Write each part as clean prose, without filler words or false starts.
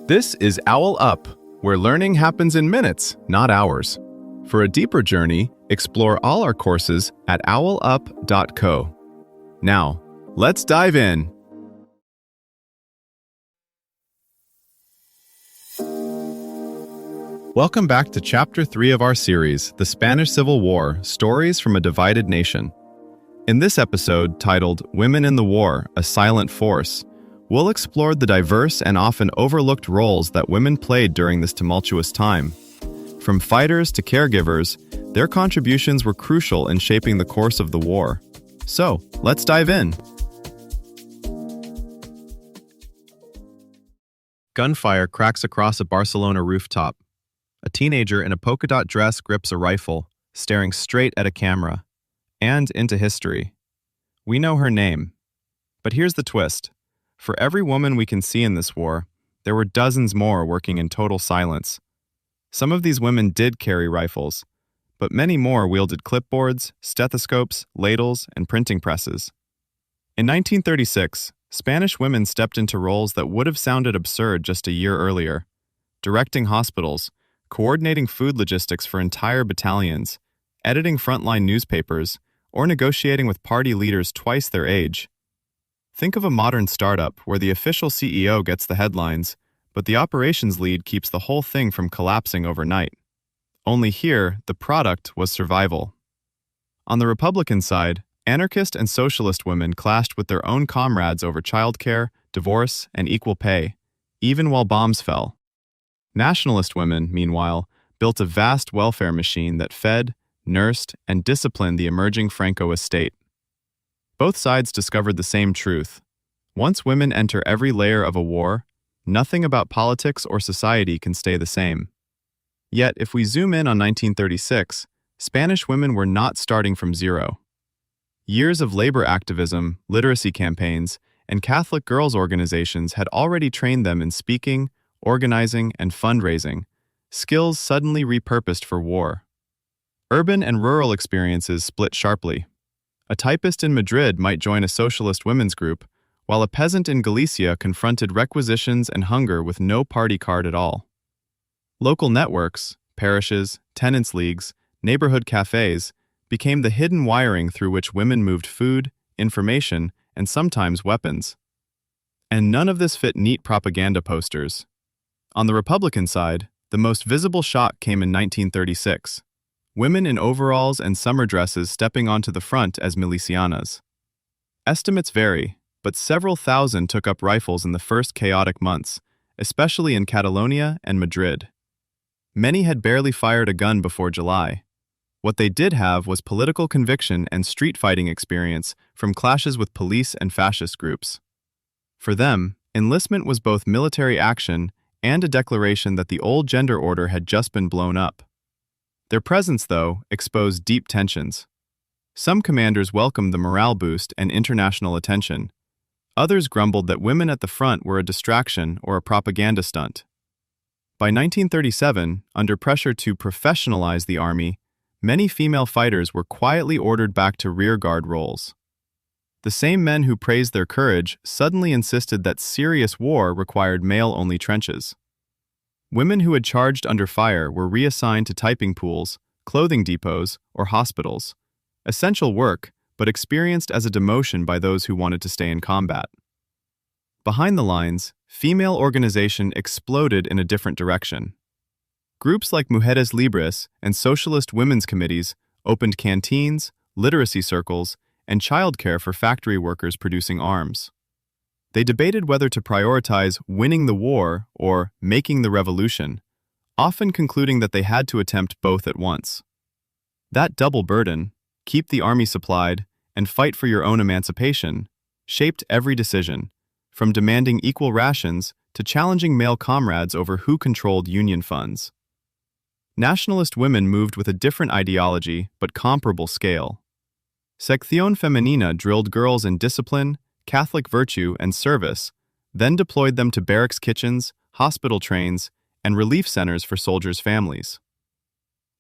This is OwlUp, where learning happens in minutes, not hours. For a deeper journey, explore all our courses at owlup.co. Now, let's dive in. Welcome back to Chapter 3 of our series, The Spanish Civil War, Stories from a Divided Nation. In this episode, titled Women in the War, A Silent Force, we'll explore the diverse and often overlooked roles that women played during this tumultuous time. From fighters to caregivers, their contributions were crucial in shaping the course of the war. So, let's dive in. Gunfire cracks across a Barcelona rooftop. A teenager in a polka dot dress grips a rifle, staring straight at a camera. And into history. We know her name. But here's the twist. For every woman we can see in this war, there were dozens more working in total silence. Some of these women did carry rifles, but many more wielded clipboards, stethoscopes, ladles, and printing presses. In 1936, Spanish women stepped into roles that would have sounded absurd just a year earlier, directing hospitals, coordinating food logistics for entire battalions, editing frontline newspapers, or negotiating with party leaders twice their age. Think of a modern startup where the official CEO gets the headlines, but the operations lead keeps the whole thing from collapsing overnight. Only here, the product was survival. On the Republican side, anarchist and socialist women clashed with their own comrades over childcare, divorce, and equal pay, even while bombs fell. Nationalist women, meanwhile, built a vast welfare machine that fed, nursed, and disciplined the emerging Franco estate. Both sides discovered the same truth. Once women enter every layer of a war, nothing about politics or society can stay the same. Yet, if we zoom in on 1936, Spanish women were not starting from zero. Years of labor activism, literacy campaigns, and Catholic girls' organizations had already trained them in speaking, organizing, and fundraising, skills suddenly repurposed for war. Urban and rural experiences split sharply. A typist in Madrid might join a socialist women's group, while a peasant in Galicia confronted requisitions and hunger with no party card at all. Local networks, parishes, tenants' leagues, neighborhood cafes, became the hidden wiring through which women moved food, information, and sometimes weapons. And none of this fit neat propaganda posters. On the Republican side, the most visible shock came in 1936. Women in overalls and summer dresses stepping onto the front as milicianas. Estimates vary, but several thousand took up rifles in the first chaotic months, especially in Catalonia and Madrid. Many had barely fired a gun before July. What they did have was political conviction and street fighting experience from clashes with police and fascist groups. For them, enlistment was both military action and a declaration that the old gender order had just been blown up. Their presence, though, exposed deep tensions. Some commanders welcomed the morale boost and international attention. Others grumbled that women at the front were a distraction or a propaganda stunt. By 1937, under pressure to professionalize the army, many female fighters were quietly ordered back to rearguard roles. The same men who praised their courage suddenly insisted that serious war required male-only trenches. Women who had charged under fire were reassigned to typing pools, clothing depots, or hospitals. Essential work, but experienced as a demotion by those who wanted to stay in combat. Behind the lines, female organization exploded in a different direction. Groups like Mujeres Libres and socialist women's committees opened canteens, literacy circles, and childcare for factory workers producing arms. They debated whether to prioritize winning the war or making the revolution, often concluding that they had to attempt both at once. That double burden, keep the army supplied and fight for your own emancipation, shaped every decision, from demanding equal rations to challenging male comrades over who controlled union funds. Nationalist women moved with a different ideology but comparable scale. Sección Femenina drilled girls in discipline, Catholic virtue, and service, then deployed them to barracks kitchens, hospital trains, and relief centers for soldiers' families.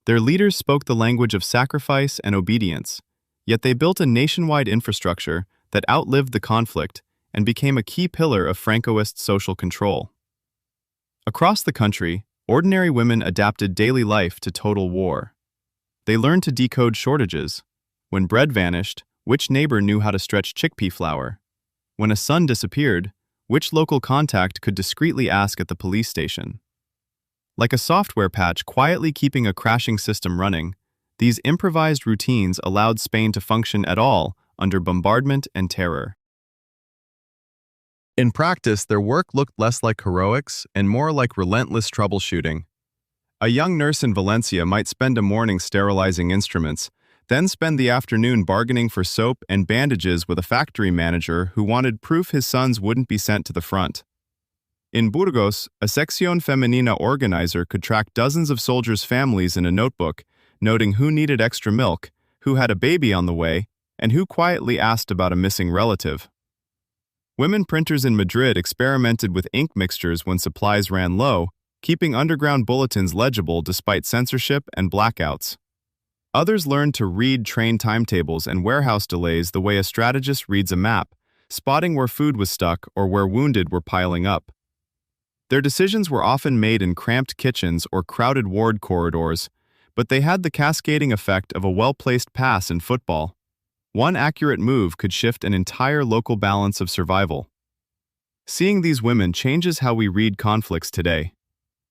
Their leaders spoke the language of sacrifice and obedience, yet they built a nationwide infrastructure that outlived the conflict and became a key pillar of Francoist social control. Across the country, ordinary women adapted daily life to total war. They learned to decode shortages. When bread vanished, which neighbor knew how to stretch chickpea flour? When a son disappeared, which local contact could discreetly ask at the police station? Like a software patch quietly keeping a crashing system running, these improvised routines allowed Spain to function at all under bombardment and terror. In practice, their work looked less like heroics and more like relentless troubleshooting. A young nurse in Valencia might spend a morning sterilizing instruments, then spend the afternoon bargaining for soap and bandages with a factory manager who wanted proof his sons wouldn't be sent to the front. In Burgos, a Sección Femenina organizer could track dozens of soldiers' families in a notebook, noting who needed extra milk, who had a baby on the way, and who quietly asked about a missing relative. Women printers in Madrid experimented with ink mixtures when supplies ran low, keeping underground bulletins legible despite censorship and blackouts. Others learned to read train timetables and warehouse delays the way a strategist reads a map, spotting where food was stuck or where wounded were piling up. Their decisions were often made in cramped kitchens or crowded ward corridors, but they had the cascading effect of a well-placed pass in football. One accurate move could shift an entire local balance of survival. Seeing these women changes how we read conflicts today.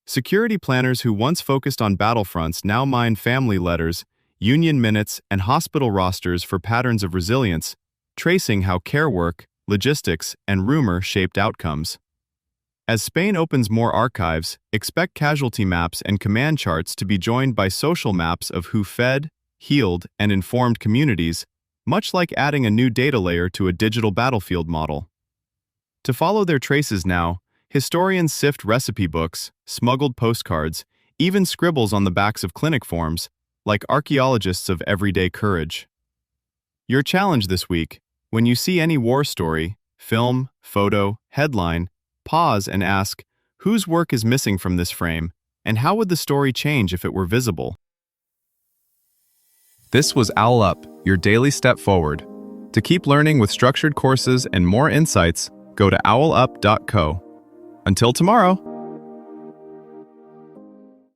Security planners who once focused on battlefronts now mine family letters, union minutes, and hospital rosters for patterns of resilience, tracing how care work, logistics, and rumor shaped outcomes. As Spain opens more archives, expect casualty maps and command charts to be joined by social maps of who fed, healed, and informed communities, much like adding a new data layer to a digital battlefield model. To follow their traces now, historians sift recipe books, smuggled postcards, even scribbles on the backs of clinic forms, like archaeologists of everyday courage. Your challenge this week: when you see any war story, film, photo, headline, pause and ask, whose work is missing from this frame, and how would the story change if it were visible? This was OwlUp, your daily step forward. To keep learning with structured courses and more insights, go to owlup.co. Until tomorrow!